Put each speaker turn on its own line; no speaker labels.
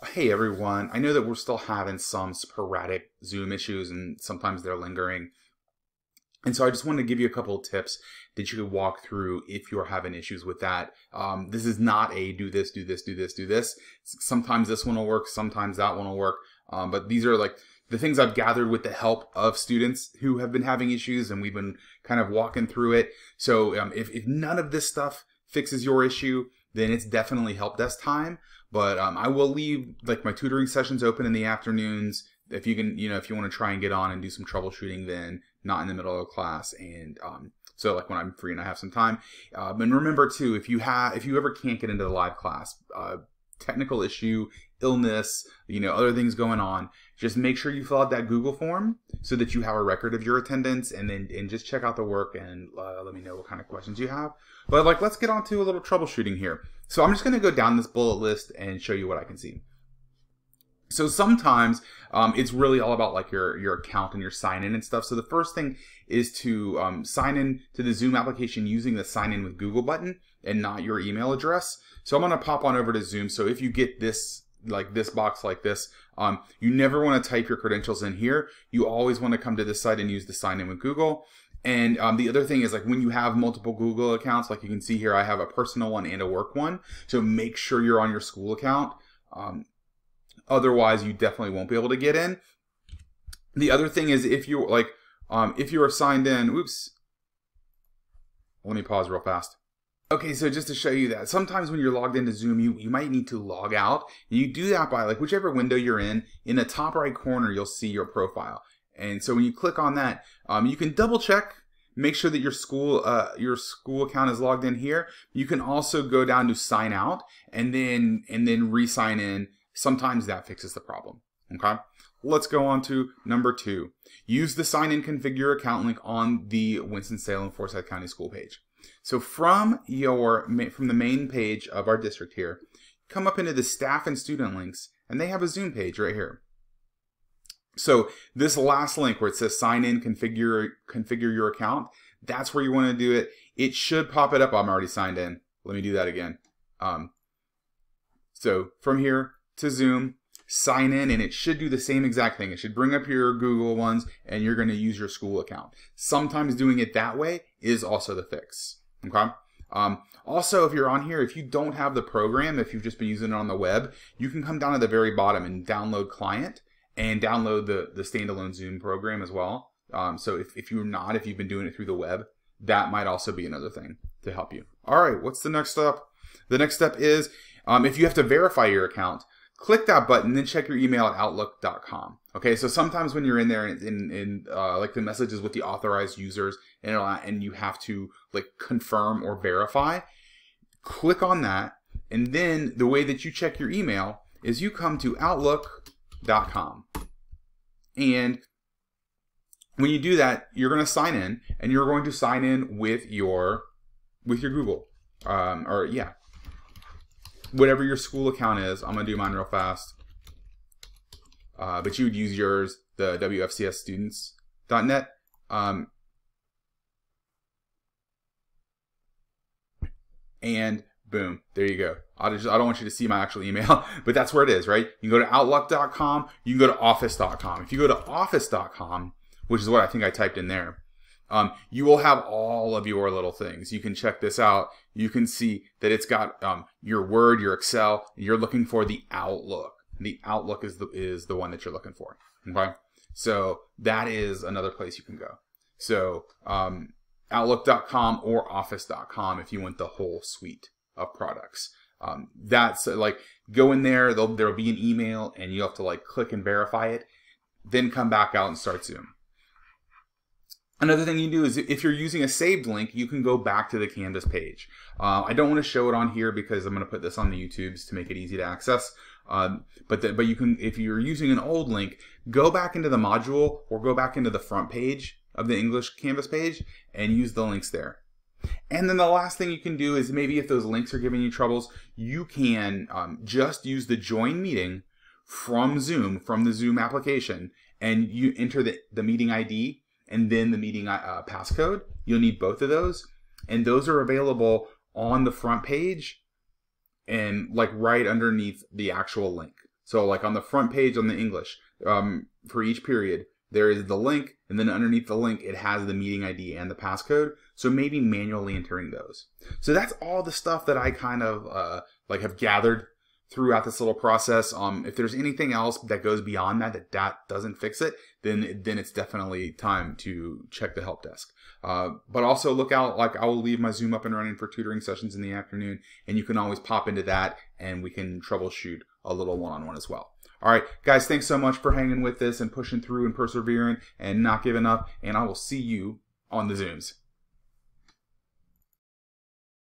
Hey everyone, I know that we're still having some sporadic Zoom issues and sometimes they're lingering. And so I just wanted to give you a couple of tips that you could walk through if you're having issues with that. This is not a do this, do this, do this, do this. Sometimes this one will work, sometimes that one will work. But these are like the things I've gathered with the help of students who have been having issues, and we've been kind of walking through it. So if none of this stuff fixes your issue, then it's definitely help desk time. But I will leave like my tutoring sessions open in the afternoons. If you can, if you want to try and get on and do some troubleshooting, then not in the middle of class. And so like when I'm free and I have some time. And remember too, if you ever can't get into the live class, technical issue, illness, other things going on, just make sure you fill out that Google form so that you have a record of your attendance, and just check out the work and let me know what kind of questions you have. But let's get on to a little troubleshooting here. So I'm just going to go down this bullet list and show you what I can see. So sometimes it's really all about like your account and your sign in and stuff. So the first thing is to sign in to the Zoom application using the sign in with Google button and not your email address. So I'm going to pop on over to Zoom. So if you get this box like this, you never want to type your credentials in here. You always want to come to this site and use the sign in with Google. And the other thing is, like, when you have multiple Google accounts, like you can see here, I have a personal one and a work one. So make sure you're on your school account. Otherwise, you definitely won't be able to get in. The other thing is, if you if you are signed in, oops. Let me pause real fast. Okay, so just to show you that, sometimes when you're logged into Zoom, you might need to log out. And you do that by whichever window you're in the top right corner, you'll see your profile. And so when you click on that, you can double check, make sure that your school account is logged in here. You can also go down to sign out and then re-sign in. Sometimes that fixes the problem. Okay, let's go on to number 2. Use the sign in configure account link on the Winston-Salem Forsyth County School page. So from the main page of our district here, come up into the staff and student links, and they have a Zoom page right here. So this last link where it says sign in, configure your account, that's where you want to do it. It should pop it up. I'm already signed in. Let me do that again. So from here to Zoom, sign in, and it should do the same exact thing. It should bring up your Google ones, and you're going to use your school account. Sometimes doing it that way is also the fix. Okay. Also, if you're on here, if you don't have the program, if you've just been using it on the web, you can come down to the very bottom and download client and download the standalone Zoom program as well. So if you've been doing it through the web, that might also be another thing to help you. All right, what's the next step? The next step is if you have to verify your account, click that button, then check your email at outlook.com. Okay, so sometimes when you're in there and like the messages with the authorized users and you have to like confirm or verify, click on that, and then the way that you check your email is you come to outlook.com. And when you do that, you're going to sign in, and you're going to sign in with your Google whatever your school account is. I'm going to do mine real fast. But you would use yours, the wfcsstudents.net. And boom, there you go. I don't want you to see my actual email, but that's where it is, right? You can go to outlook.com, you can go to office.com. If you go to office.com, which is what I think I typed in there, you will have all of your little things. You can check this out. You can see that it's got your Word, your Excel. You're looking for the Outlook. The Outlook is the one that you're looking for. Okay, so that is another place you can go. So outlook.com or office.com if you want the whole suite of products. That's like, go in there. There'll be an email, and you have to like click and verify it. Then come back out and start Zoom. Another thing you do is if you're using a saved link, you can go back to the Canvas page. I don't want to show it on here because I'm going to put this on the YouTubes to make it easy to access. But you can, if you're using an old link, go back into the module or go back into the front page of the English Canvas page and use the links there. And then the last thing you can do is, maybe if those links are giving you troubles, you can just use the join meeting from Zoom, from the Zoom application, and you enter the meeting ID and then the meeting passcode. You'll need both of those, and those are available on the front page and like right underneath the actual link. So like on the front page on the English, for each period, there is the link, and then underneath the link, it has the meeting ID and the passcode. So maybe manually entering those. So that's all the stuff that I kind of like have gathered throughout this little process. If there's anything else that goes beyond that doesn't fix it, then it's definitely time to check the help desk. But also look out, like I will leave my Zoom up and running for tutoring sessions in the afternoon, and you can always pop into that and we can troubleshoot a little one-on-one as well. All right, guys, thanks so much for hanging with this and pushing through and persevering and not giving up, and I will see you on the Zooms.